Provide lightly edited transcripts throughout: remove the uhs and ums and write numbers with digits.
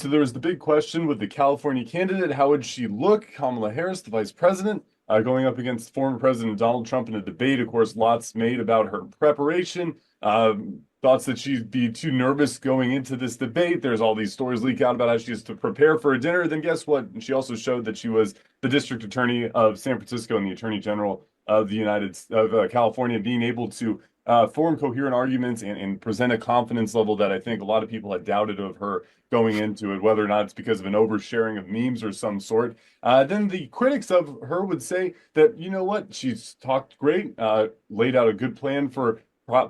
so there was the big question with the California candidate. How would she look? Kamala Harris, the vice president, going up against former President Donald Trump in a debate. Of course, lots made about her preparation. Thoughts that she'd be too nervous going into this debate. There's all these stories leak out about how she has to prepare for a dinner. Then guess what? She also showed that she was the district attorney of San Francisco and the attorney general of California, being able to form coherent arguments and present a confidence level that I think a lot of people had doubted of her going into it, whether or not it's because of an oversharing of memes or some sort. Then the critics of her would say that, you know what, she's talked great, laid out a good plan for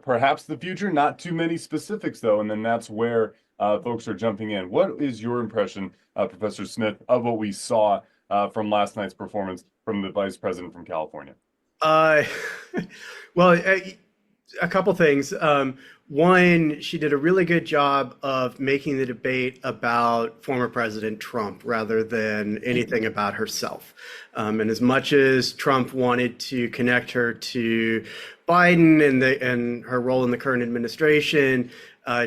perhaps the future, not too many specifics though, and then that's where folks are jumping in. What is your impression, Professor Smith, of what we saw from last night's performance from the vice president from California? Uh, well, a couple things. One, she did a really good job of making the debate about former President Trump rather than anything about herself. And as much as Trump wanted to connect her to Biden and her role in the current administration,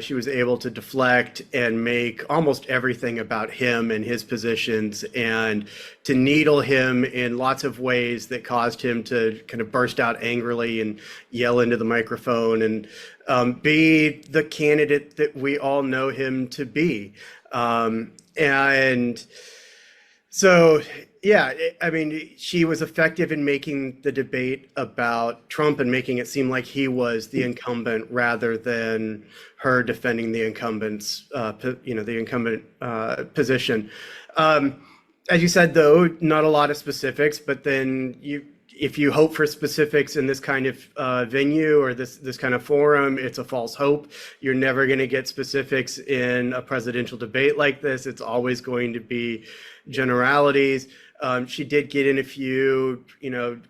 she was able to deflect and make almost everything about him and his positions, and to needle him in lots of ways that caused him to kind of burst out angrily and yell into the microphone and be the candidate that we all know him to be. And so, yeah, I mean, she was effective in making the debate about Trump and making it seem like he was the incumbent rather than her defending the incumbent's, position. As you said, though, not a lot of specifics, but then if you hope for specifics in this kind of venue or this kind of forum, it's a false hope. You're never going to get specifics in a presidential debate like this. It's always going to be generalities. She did get in a few,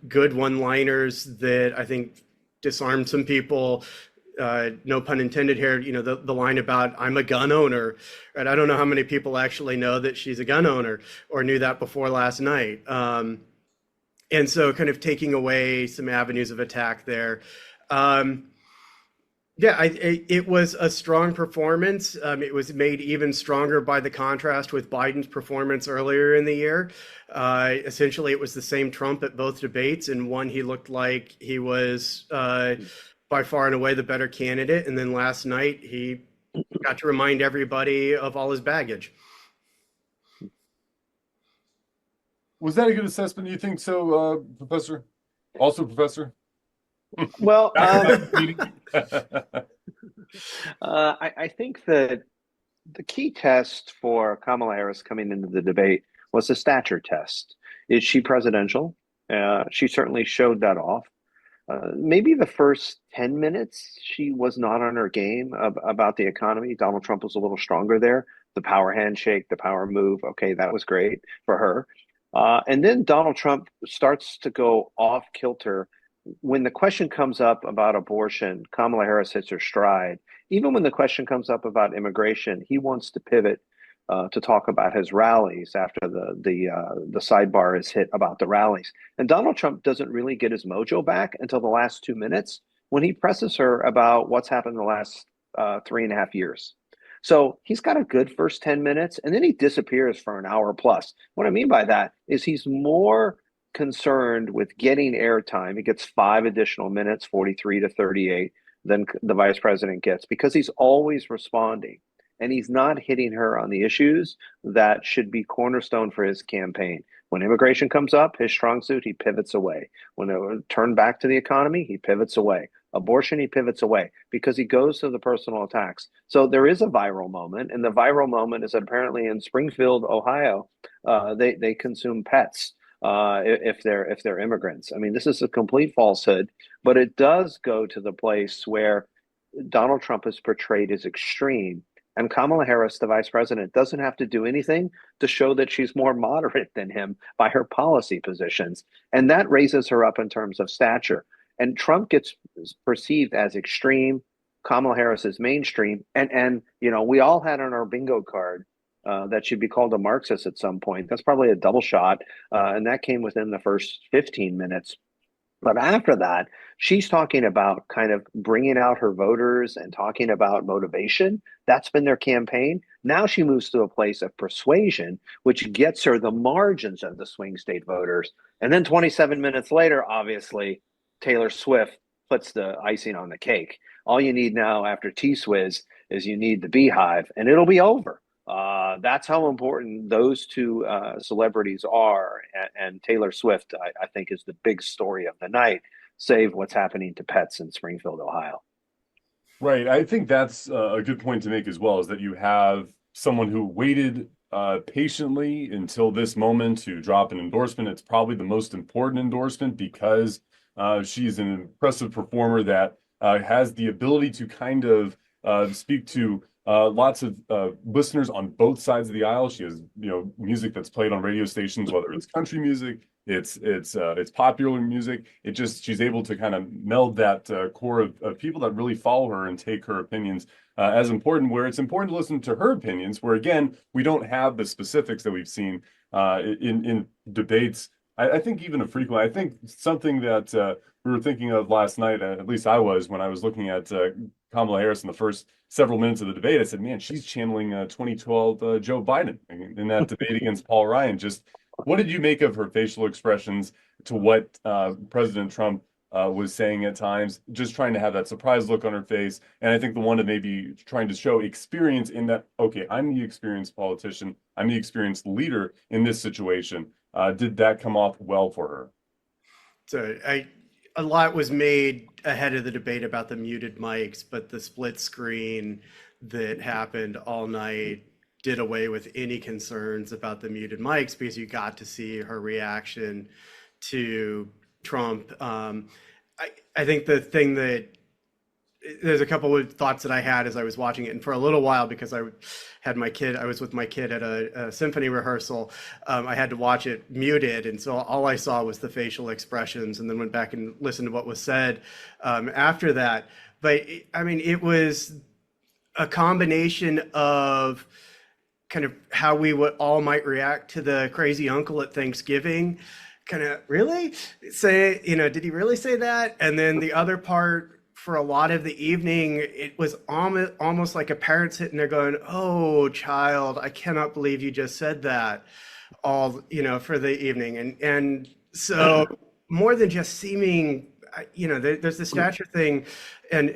good one-liners that I think disarmed some people. No pun intended here. The line about "I'm a gun owner," right? I don't know how many people actually know that she's a gun owner or knew that before last night. And so, kind of taking away some avenues of attack there. It was a strong performance. It was made even stronger by the contrast with Biden's performance earlier in the year. Essentially, it was the same Trump at both debates. In one, he looked like he was by far and away the better candidate. And then last night, he got to remind everybody of all his baggage. Was that a good assessment? Do you think so, Professor? Also, Professor? Well, I think that the key test for Kamala Harris coming into the debate was a stature test. Is she presidential? She certainly showed that off. Maybe the first 10 minutes, she was not on her game about the economy. Donald Trump was a little stronger there. The power handshake, the power move. Okay, that was great for her. And then Donald Trump starts to go off kilter. When the question comes up about abortion, Kamala Harris hits her stride. Even when the question comes up about immigration, he wants to pivot to talk about his rallies after the sidebar is hit about the rallies. And Donald Trump doesn't really get his mojo back until the last 2 minutes when he presses her about what's happened in the last 3.5 years. So he's got a good first 10 minutes, and then he disappears for an hour plus. What I mean by that is he's more concerned with getting airtime. He gets 5 additional minutes, 43 to 38, than the vice president gets, because he's always responding. And he's not hitting her on the issues that should be cornerstone for his campaign. When immigration comes up, his strong suit, he pivots away. When it turned back to the economy, he pivots away. Abortion, he pivots away because he goes to the personal attacks. So there is a viral moment, and the viral moment is that apparently in Springfield, Ohio, they consume pets if they're immigrants. I mean, this is a complete falsehood, but it does go to the place where Donald Trump is portrayed as extreme. And Kamala Harris, the vice president, doesn't have to do anything to show that she's more moderate than him by her policy positions. And that raises her up in terms of stature. And Trump gets perceived as extreme. Kamala Harris is mainstream. And we all had on our bingo card that she'd be called a Marxist at some point. That's probably a double shot. And that came within the first 15 minutes. But after that, she's talking about kind of bringing out her voters and talking about motivation. That's been their campaign. Now she moves to a place of persuasion, which gets her the margins of the swing state voters. And then 27 minutes later, obviously, Taylor Swift puts the icing on the cake. All you need now after T-Swizz is you need the Beehive, and it'll be over. That's how important those two celebrities are. And Taylor Swift, I think, is the big story of the night, save what's happening to pets in Springfield, Ohio. Right. I think that's a good point to make as well, is that you have someone who waited patiently until this moment to drop an endorsement. It's probably the most important endorsement because she's an impressive performer that has the ability to kind of speak to lots of listeners on both sides of the aisle. She has, music that's played on radio stations, whether it's country music, it's popular music. She's able to kind of meld that core of people that really follow her and take her opinions as important, where it's important to listen to her opinions, where again, we don't have the specifics that we've seen in debates. I think even I think something that we were thinking of last night, at least I was, when I was looking at Kamala Harris in the first several minutes of the debate, I said, man, she's channeling 2012 Joe Biden in that debate against Paul Ryan. Just what did you make of her facial expressions to what President Trump was saying at times, just trying to have that surprised look on her face? And I think the one that maybe trying to show experience in that, okay, I'm the experienced politician, I'm the experienced leader in this situation. Did that come off well for her? So a lot was made ahead of the debate about the muted mics, but the split screen that happened all night did away with any concerns about the muted mics because you got to see her reaction to Trump. I think the thing that there's a couple of thoughts that I had as I was watching it, and for a little while, because I was with my kid at a symphony rehearsal. I had to watch it muted, and so all I saw was the facial expressions, and then went back and listened to what was said after that. But I mean, it was a combination of kind of how we all might react to the crazy uncle at Thanksgiving. Kind of really say, did he really say that? And then the other part, for a lot of the evening, it was almost like a parent sitting there going, "Oh, child, I cannot believe you just said that," all, for the evening. And so more than just seeming, there's the stature thing and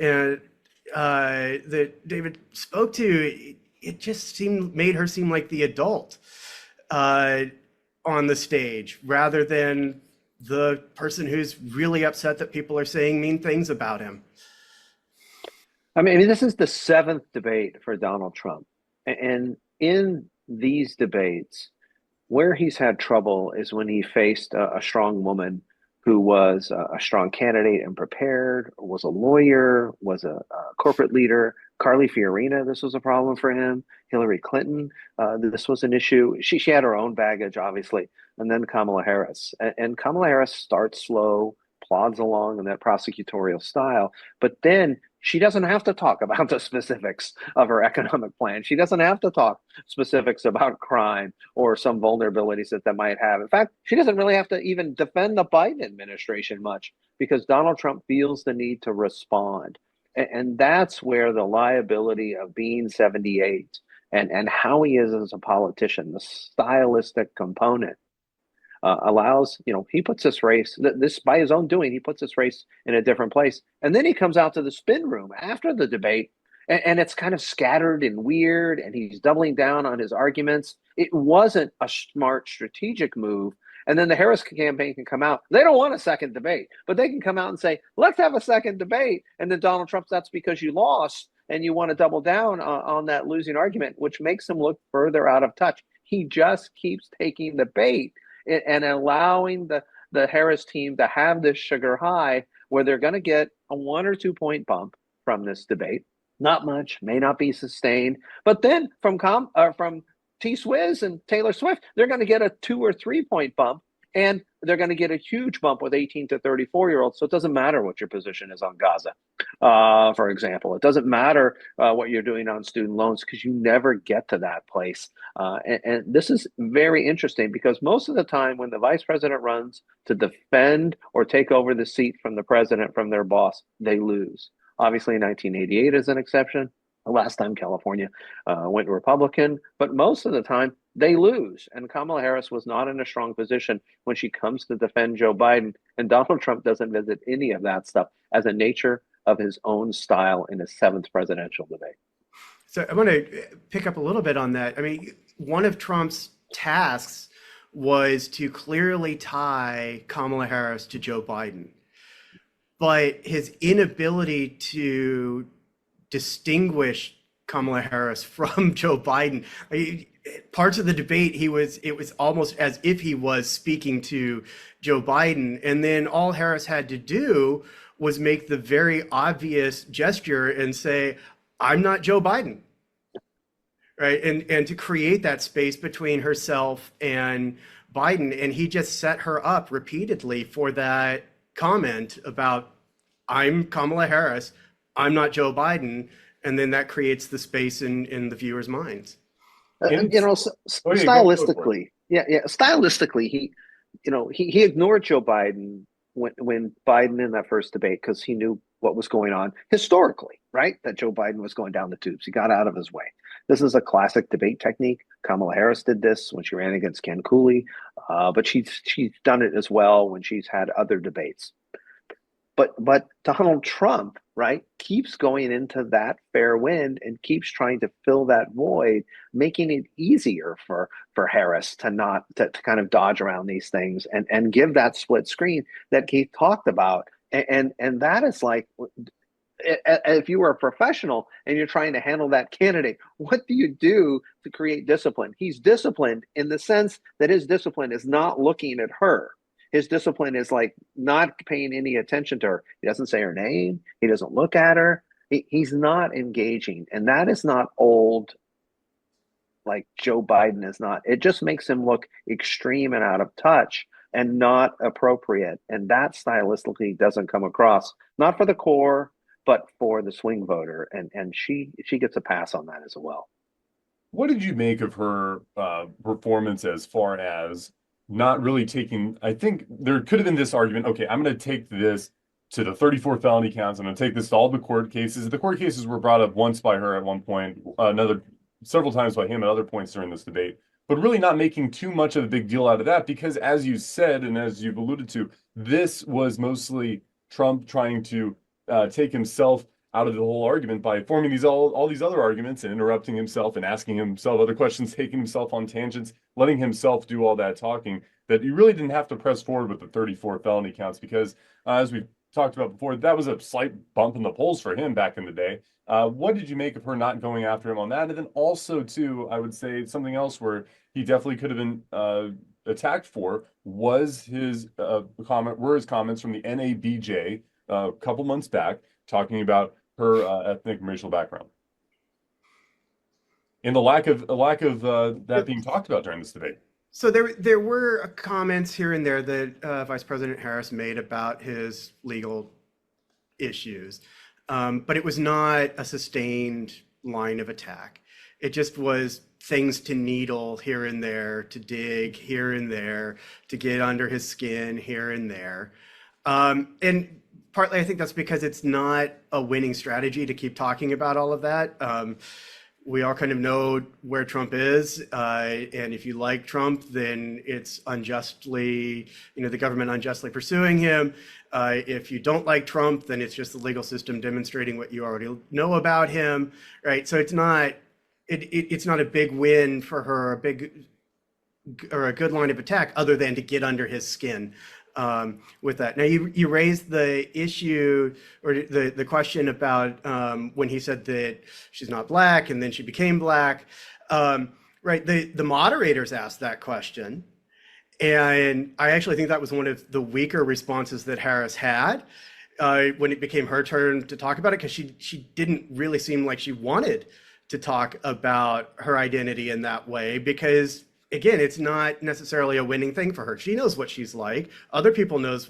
that David spoke to. It just made her seem like the adult on the stage rather than the person who's really upset that people are saying mean things about him. I mean, this is the 7th debate for Donald Trump. And in these debates, where he's had trouble is when he faced a strong woman who was a strong candidate and prepared, was a lawyer, was a corporate leader. Carly Fiorina, this was a problem for him. Hillary Clinton, this was an issue. She had her own baggage, obviously. And then Kamala Harris. And Kamala Harris starts slow, plods along in that prosecutorial style. But then she doesn't have to talk about the specifics of her economic plan. She doesn't have to talk specifics about crime or some vulnerabilities that might have. In fact, she doesn't really have to even defend the Biden administration much because Donald Trump feels the need to respond. And that's where the liability of being 78 and how he is as a politician, the stylistic component, allows, he puts this race, this by his own doing, he puts this race in a different place. And then he comes out to the spin room after the debate, and it's kind of scattered and weird, and he's doubling down on his arguments. It wasn't a smart strategic move. And then the Harris campaign can come out. They don't want a second debate, but they can come out and say, let's have a second debate. And then Donald Trump, that's because you lost and you want to double down on that losing argument, which makes him look further out of touch. He just keeps taking the bait and allowing the Harris team to have this sugar high where they're going to get a 1 or 2 point bump from this debate. Not much, may not be sustained. But then from T-Swizz and Taylor Swift, they're going to get a 2 or 3 point bump. And they're going to get a huge bump with 18 to 34-year-olds. So it doesn't matter what your position is on Gaza, for example. It doesn't matter what you're doing on student loans, because you never get to that place. And this is very interesting, because most of the time when the vice president runs to defend or take over the seat from the president, from their boss, they lose. Obviously, 1988 is an exception. The last time California went Republican, but most of the time they lose. And Kamala Harris was not in a strong position when she comes to defend Joe Biden. And Donald Trump doesn't visit any of that stuff as a nature of his own style in his 7th presidential debate. So I want to pick up a little bit on that. I mean, one of Trump's tasks was to clearly tie Kamala Harris to Joe Biden. But his inability to distinguish Kamala Harris from Joe Biden, parts of the debate, it was almost as if he was speaking to Joe Biden. And then all Harris had to do was make the very obvious gesture and say, I'm not Joe Biden. Right. And to create that space between herself and Biden. And he just set her up repeatedly for that comment about, I'm Kamala Harris, I'm not Joe Biden. And then that creates the space in the viewers' minds. Stylistically, stylistically, he ignored Joe Biden when Biden in that first debate, because he knew what was going on historically, right? That Joe Biden was going down the tubes. He got out of his way. This is a classic debate technique. Kamala Harris did this when she ran against Ken Cooley, but she's done it as well when she's had other debates. But Donald Trump, right, keeps going into that fair wind and keeps trying to fill that void, making it easier for Harris to kind of dodge around these things and give that split screen that Keith talked about. And that is like, if you were a professional and you're trying to handle that candidate, what do you do to create discipline? He's disciplined in the sense that his discipline is not looking at her. His discipline is like not paying any attention to her. He doesn't say her name. He doesn't look at her. He's not engaging. And that is not old, like Joe Biden is not. It just makes him look extreme and out of touch and not appropriate. And that stylistically doesn't come across, not for the core, but for the swing voter. And she gets a pass on that as well. What did you make of her performance as far as not really taking, I think there could have been this argument, okay, I'm going to take this to the 34 felony counts. I'm going to take this to all the court cases. The court cases were brought up once by her at one point, several times by him at other points during this debate, but really not making too much of a big deal out of that, because as you said, and as you've alluded to, this was mostly Trump trying to take himself out of the whole argument by forming all these other arguments and interrupting himself and asking himself other questions, taking himself on tangents, letting himself do all that talking, that you really didn't have to press forward with the 34 felony counts, because as we've talked about before, that was a slight bump in the polls for him back in the day. What did you make of her not going after him on that? And then also, too, I would say something else where he definitely could have been attacked for was his comments from the NABJ a couple months back, talking about her ethnic and racial background, and the lack of that being talked about during this debate. So there were comments here and there that Vice President Harris made about his legal issues, but it was not a sustained line of attack. It just was things to needle here and there, to dig here and there, to get under his skin here and there, and partly, I think that's because it's not a winning strategy to keep talking about all of that. We all kind of know where Trump is. And if you like Trump, then it's unjustly, the government unjustly pursuing him. If you don't like Trump, then it's just the legal system demonstrating what you already know about him, right? So it's not a big win for her, a good line of attack, other than to get under his skin. With that. Now you raised the issue or the question about when he said that she's not black and then she became black. Right. The moderators asked that question. And I actually think that was one of the weaker responses that Harris had when it became her turn to talk about it, because she didn't really seem like she wanted to talk about her identity in that way, because again, it's not necessarily a winning thing for her. She knows what she's like. Other people knows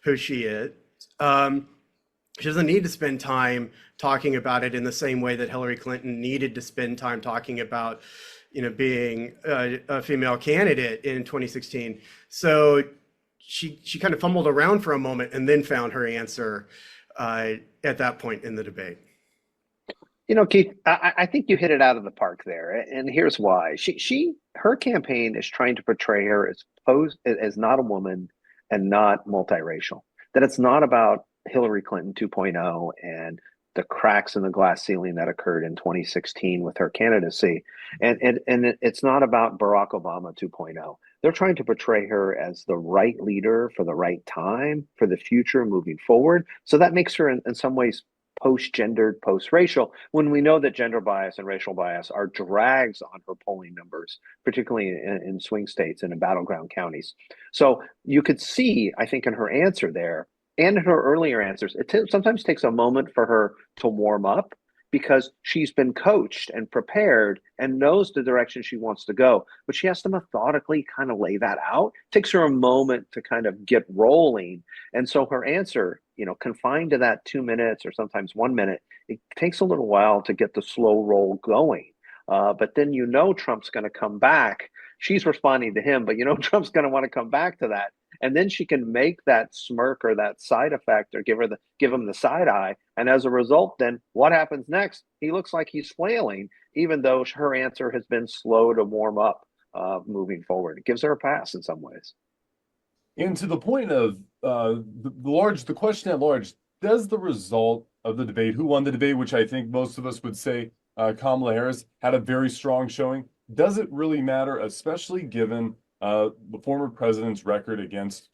who she is. She doesn't need to spend time talking about it in the same way that Hillary Clinton needed to spend time talking about, being a female candidate in 2016. So she kind of fumbled around for a moment and then found her answer at that point in the debate. Keith, I think you hit it out of the park there, and here's why. Her campaign is trying to portray her as not a woman and not multiracial. That it's not about Hillary Clinton 2.0 and the cracks in the glass ceiling that occurred in 2016 with her candidacy, and it's not about Barack Obama 2.0. They're trying to portray her as the right leader for the right time for the future moving forward. So that makes her in some ways post-gendered, post-racial, when we know that gender bias and racial bias are drags on her polling numbers, particularly in swing states and in battleground counties. So you could see, I think, in her answer there and in her earlier answers, it sometimes takes a moment for her to warm up because she's been coached and prepared and knows the direction she wants to go. But she has to methodically kind of lay that out. It takes her a moment to kind of get rolling. And so her answer, confined to that 2 minutes or sometimes 1 minute, it takes a little while to get the slow roll going. But then Trump's going to come back. She's responding to him, but Trump's going to want to come back to that. And then she can make that smirk or that side effect or give him the side eye. And as a result, then what happens next? He looks like he's flailing, even though her answer has been slow to warm up moving forward. It gives her a pass in some ways. And to the point of the question at large, does the result of the debate, who won the debate, which I think most of us would say Kamala Harris had a very strong showing, does it really matter, especially given the former president's record against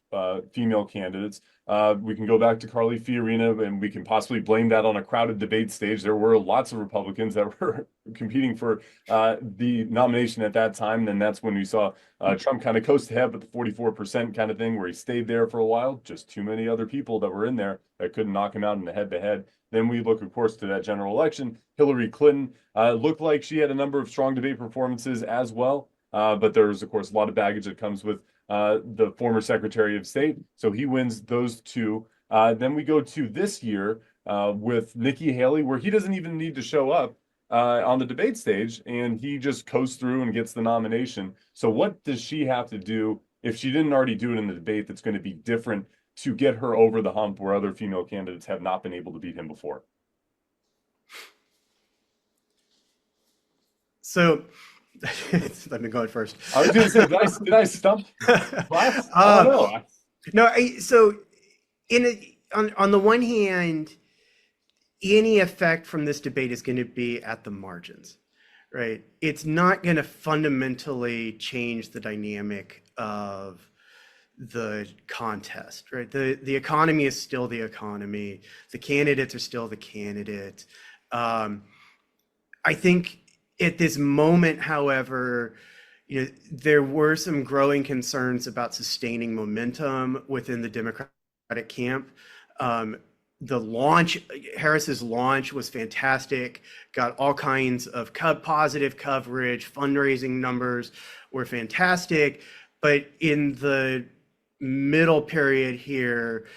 female candidates? We can go back to Carly Fiorina, and we can possibly blame that on a crowded debate stage. There were lots of Republicans that were competing for the nomination at that time. And that's when we saw Trump kind of coast ahead with the 44% kind of thing, where he stayed there for a while. Just too many other people that were in there that couldn't knock him out in the head-to-head. Then we look, of course, to that general election. Hillary Clinton looked like she had a number of strong debate performances as well. But there's, of course, a lot of baggage that comes with the former Secretary of State. So he wins those two. Then we go to this year with Nikki Haley, where he doesn't even need to show up on the debate stage, and he just coasts through and gets the nomination. So what does she have to do, if she didn't already do it in the debate, that's going to be different to get her over the hump where other female candidates have not been able to beat him before? So let me go first. I was going to say, did I stump class? I don't know. No, so on the one hand, any effect from this debate is going to be at the margins, right? It's not going to fundamentally change the dynamic of the contest, right? The economy is still the economy. The candidates are still the candidates. I think at this moment, however, there were some growing concerns about sustaining momentum within the Democratic camp. Harris's launch was fantastic, got all kinds of positive coverage, fundraising numbers were fantastic, but in the middle period here,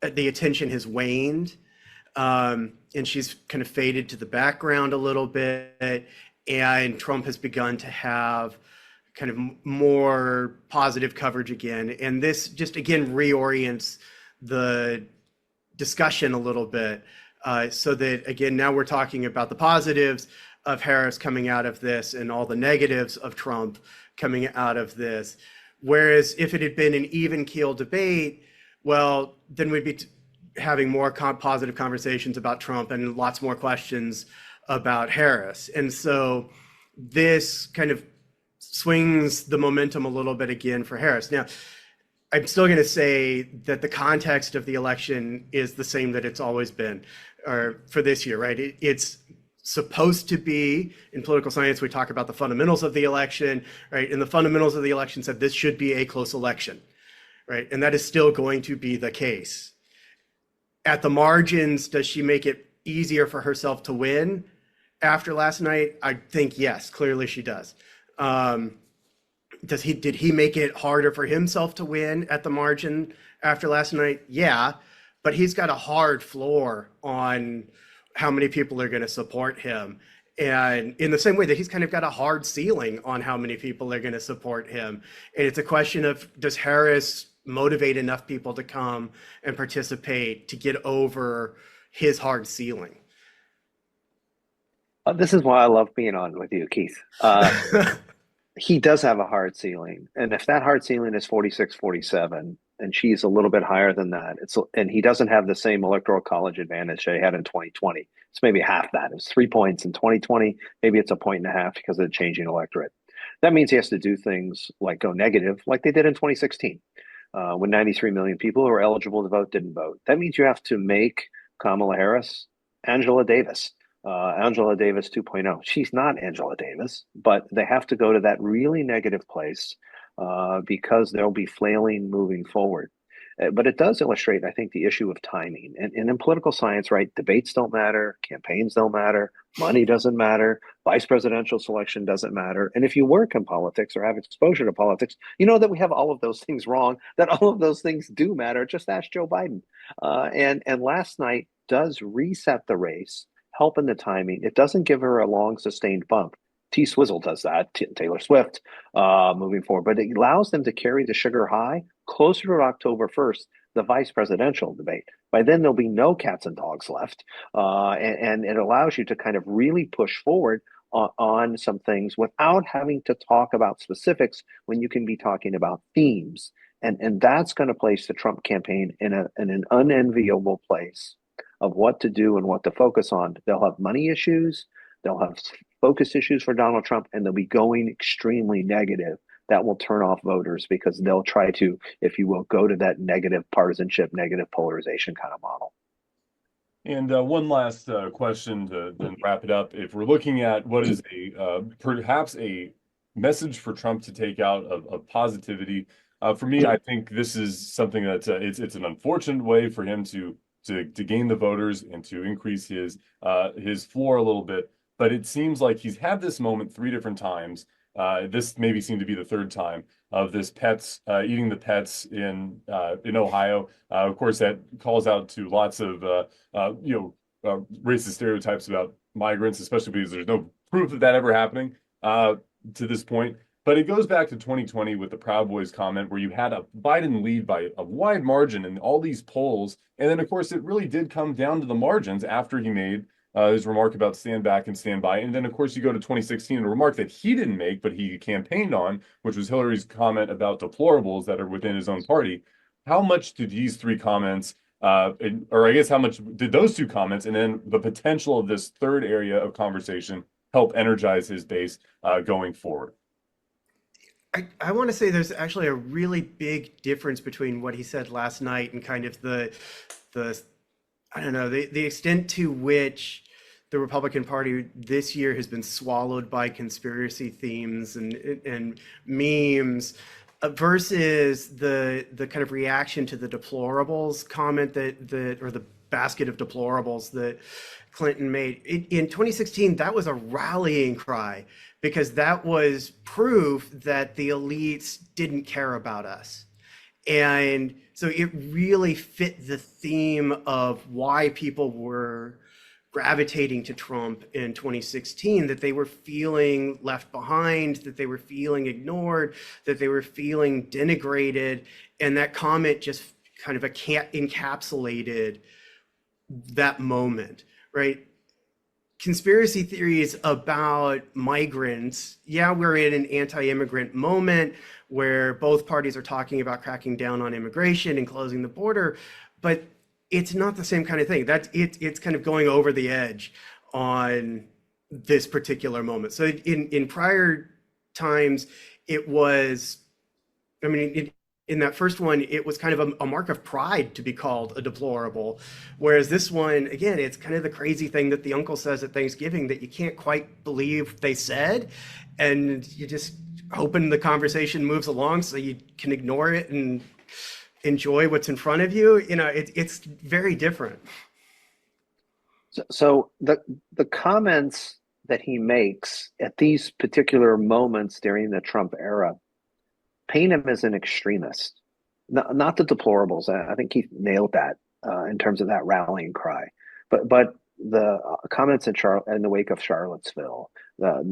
the attention has waned. And she's kind of faded to the background a little bit, and Trump has begun to have kind of more positive coverage again. And this just, again, reorients the discussion a little bit so that, again, now we're talking about the positives of Harris coming out of this and all the negatives of Trump coming out of this. Whereas if it had been an even keel debate, well, then we'd be having more positive conversations about Trump and lots more questions about Harris. And so this kind of swings the momentum a little bit again for Harris. Now, I'm still going to say that the context of the election is the same that it's always been, or for this year, right? It's supposed to be, in political science, we talk about the fundamentals of the election, right? And the fundamentals of the election said this should be a close election, right? And that is still going to be the case. At the margins, does she make it easier for herself to win after last night? I think yes, clearly she does. Did he make it harder for himself to win at the margin after last night? Yeah, but he's got a hard floor on how many people are going to support him. And in the same way that he's kind of got a hard ceiling on how many people are going to support him. And it's a question of, does Harris motivate enough people to come and participate to get over his hard ceiling? This is why I love being on with you, Keith. He does have a hard ceiling. And if that hard ceiling is 46, 47, and she's a little bit higher than that, and he doesn't have the same electoral college advantage they had in 2020. It's maybe half that. It was 3 points in 2020. Maybe it's a point and a half because of the changing electorate. That means he has to do things like go negative, like they did in 2016, when 93 million people who were eligible to vote didn't vote. That means you have to make Kamala Harris Angela Davis. Angela Davis 2.0. She's not Angela Davis, but they have to go to that really negative place because they'll be flailing moving forward. But it does illustrate, I think, the issue of timing. And in political science, right, debates don't matter, campaigns don't matter, money doesn't matter, vice presidential selection doesn't matter. And if you work in politics or have exposure to politics, you know that we have all of those things wrong, that all of those things do matter. Just ask Joe Biden. And last night does reset the race, help in the timing. It doesn't give her a long sustained bump. T-Swizzle does that, Taylor Swift, moving forward. But it allows them to carry the sugar high closer to October 1st, the vice presidential debate. By then, there'll be no cats and dogs left. And it allows you to kind of really push forward on some things without having to talk about specifics when you can be talking about themes. And that's going to place the Trump campaign in an unenviable place of what to do and what to focus on. They'll have money issues, they'll have focus issues for Donald Trump, and they'll be going extremely negative. That will turn off voters because they'll try to, if you will, go to that negative partisanship, negative polarization kind of model. And one last question to then wrap it up. If we're looking at what is perhaps a message for Trump to take out of positivity, for me, I think this is something that it's an unfortunate way for him to gain the voters and to increase his floor a little bit. But it seems like he's had this moment 3 different times. This maybe seemed to be the 3rd time of this pets eating the pets in Ohio. Of course, that calls out to lots of racist stereotypes about migrants, especially because there's no proof of that ever happening to this point. But it goes back to 2020 with the Proud Boys comment where you had a Biden lead by a wide margin in all these polls. And then, of course, it really did come down to the margins after he made his remark about stand back and stand by. And then, of course, you go to 2016, a remark that he didn't make, but he campaigned on, which was Hillary's comment about deplorables that are within his own party. How much do these 3 comments, or I guess how much did those 2 comments and then the potential of this 3rd area of conversation help energize his base going forward? I want to say there's actually a really big difference between what he said last night and kind of the I don't know, the extent to which the Republican Party this year has been swallowed by conspiracy themes and memes versus the kind of reaction to the deplorables comment or the basket of deplorables that Clinton made. In 2016, that was a rallying cry because that was proof that the elites didn't care about us. And so it really fit the theme of why people were gravitating to Trump in 2016, that they were feeling left behind, that they were feeling ignored, that they were feeling denigrated. And that comment just kind of encapsulated that moment, right? Conspiracy theories about migrants, yeah, we're in an anti-immigrant moment where both parties are talking about cracking down on immigration and closing the border, but it's not the same kind of thing. It's kind of going over the edge on this particular moment. So in prior times, it was, I mean, in that first one, it was kind of a mark of pride to be called a deplorable. Whereas this one, again, it's kind of the crazy thing that the uncle says at Thanksgiving that you can't quite believe they said. And you just hoping the conversation moves along so you can ignore it and enjoy what's in front of you. You know, it's very different. So the comments that he makes at these particular moments during the Trump era paint him as an extremist, not the deplorables. I think he nailed that in terms of that rallying cry, but the comments in the wake of Charlottesville.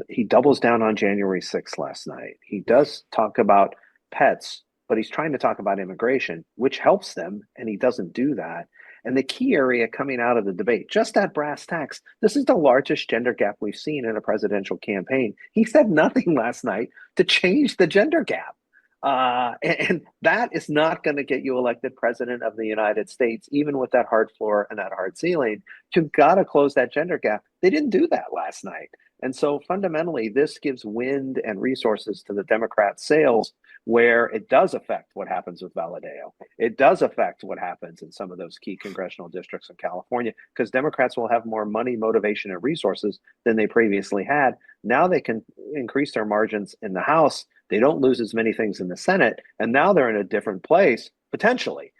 He doubles down on January 6th last night. He does talk about pets, but he's trying to talk about immigration, which helps them, and he doesn't do that. And the key area coming out of the debate, just that brass tacks, this is the largest gender gap we've seen in a presidential campaign. He said nothing last night to change the gender gap. And that is not going to get you elected president of the United States, even with that hard floor and that hard ceiling. You've got to close that gender gap. They didn't do that last night. And so fundamentally, this gives wind and resources to the Democrat sails, where it does affect what happens with Valadeo. It does affect what happens in some of those key congressional districts in California, because Democrats will have more money, motivation, and resources than they previously had. Now they can increase their margins in the House. They don't lose as many things in the Senate. And now they're in a different place, potentially,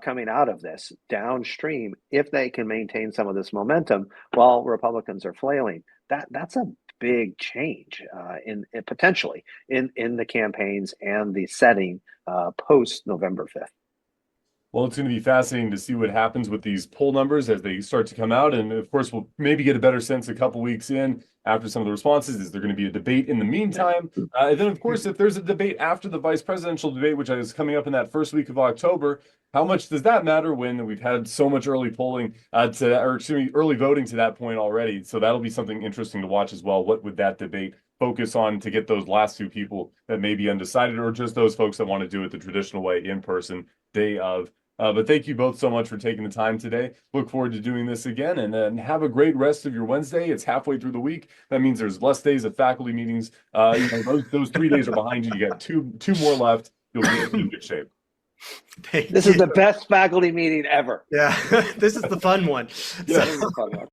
coming out of this downstream, if they can maintain some of this momentum while Republicans are flailing. That's a big change in potentially in the campaigns and the setting post November 5th. Well, it's going to be fascinating to see what happens with these poll numbers as they start to come out. And of course, we'll maybe get a better sense a couple weeks in after some of the responses. Is there going to be a debate in the meantime? And then, of course, if there's a debate after the vice presidential debate, which is coming up in that first week of October, how much does that matter when we've had so much early polling early voting to that point already? So that'll be something interesting to watch as well. What would that debate focus on to get those last two people that may be undecided, or just those folks that want to do it the traditional way, in person, day of? But thank you both so much for taking the time today. Look forward to doing this again, and have a great rest of your Wednesday. It's halfway through the week. That means there's less days of faculty meetings. Those 3 days are behind you. You got two more left. You'll be in good shape. This is the best faculty meeting ever. Yeah, this is the fun one. Yeah. This is the fun one.